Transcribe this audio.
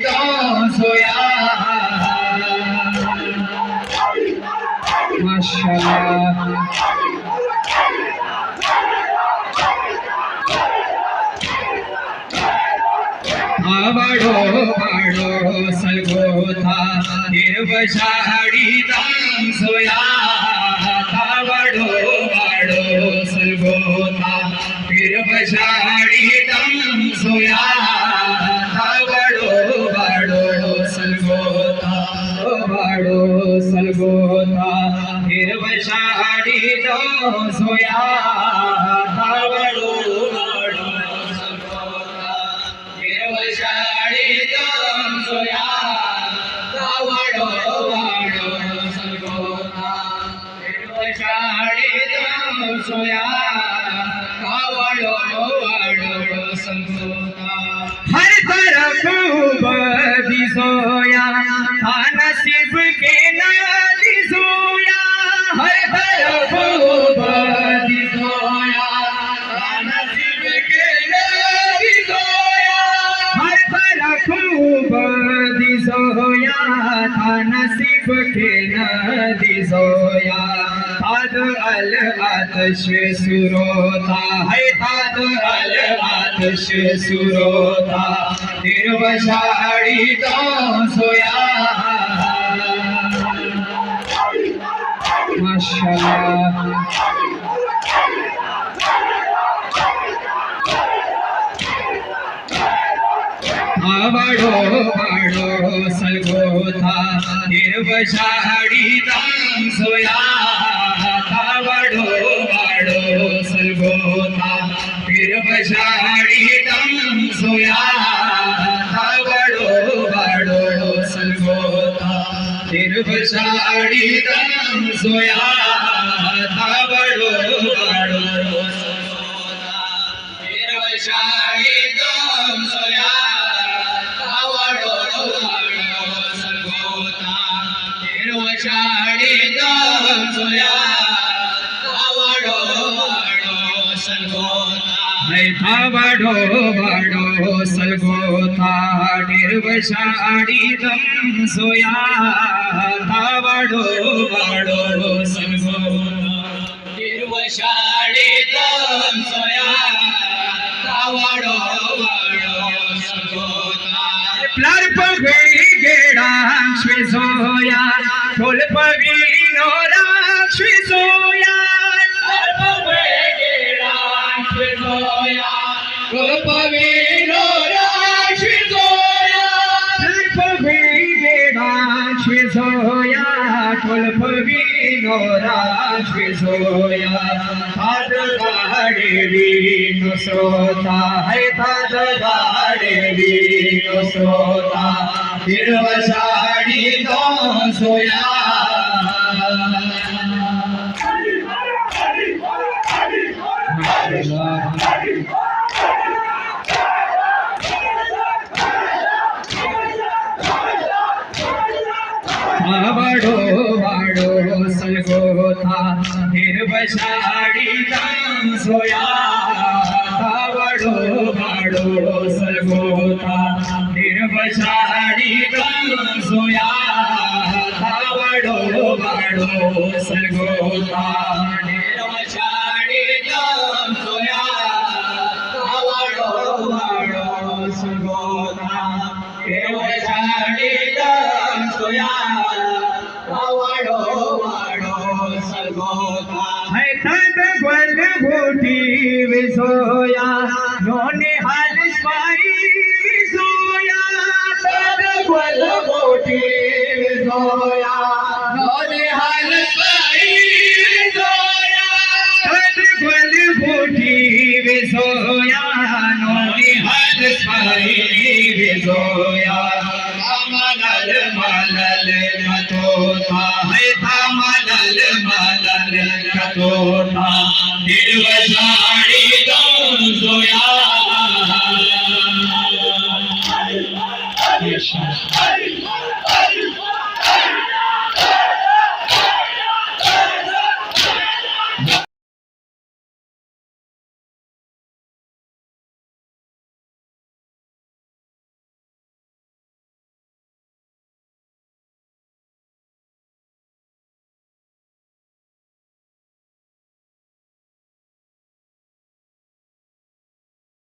तो सोया माशाल्लाह। वाडो वाडो सलगोता हिरवशाडी दाम सोया वाडो वाडो सलगोता हिरवशाडी दाम सोया वाडो वाडो सलगोता वाडो सलगोता हिरवशाडी दाम सोया वाडो वाडो शाड़ी दम सोया वाडो वाडो सलगोता शाड़ी दम सोया वाडो वाडो सलगोता। हर तरफ बदी सोया था नसीब के नादी सोया हर तरफ बदी सोया था नसीब के नादी सोया खूब दिसोया था नसीब के नदी सोया ताद अल आतश सुरोता है ताद अल आतश सुरोता हिरवशाड़ी तो सोया माशाल्लाह। वाडो वाडो सलगोता हिरवशाडी दाम सोया वाडो वाडो सलगोता हिरवशाडी दाम सोया वाडो वाडो सलगोता हिरवशाडी दाम सोया वाडो वाडो हिरवशाडी दाम सोया शाड़ी दम सोया वाडो वाडो सलगोता है था वाडो वाडो सलगोता हिरवशाड़ी दम सोया था वाडो वाडो सलगोता हिरवशाड़ी दम सोया था वाडो वाडो सलगोता। प्लार पगड़ी गेड़ा सोया फुल पगीनो राक्षी सोया सोया फुल पगीनो राक्षी सोया राक्षी सोया फुल पगीनो राक्षी सोया थाद गाड़े वीनो सोता है थाद गाड़े वीनो सोता हिरवशाड़ी तो सोया वाडो वाडो सलगोता हिरवशाड़ी दाम सोया वाडो वाडो सलगोता हिरवशाड़ी दाम सोया वाडो वाडो सलगोता हिरवशाड़ी दाम सोया वाडो वाडो सलगोता हिरवशाड़ी दाम सोया वाडो वाडो सलगोता है तद बल बूटी विसोया नोने हाल स्पाई विसोया तद बल बूटी विसोया नोने हाल स्पाई विसोया तद बल बूटी विसोया नोने हाल स्पाई विसोया मलल मलल कतोता है था मलल मलल कतोता हिरवशाड़ी दम सोया।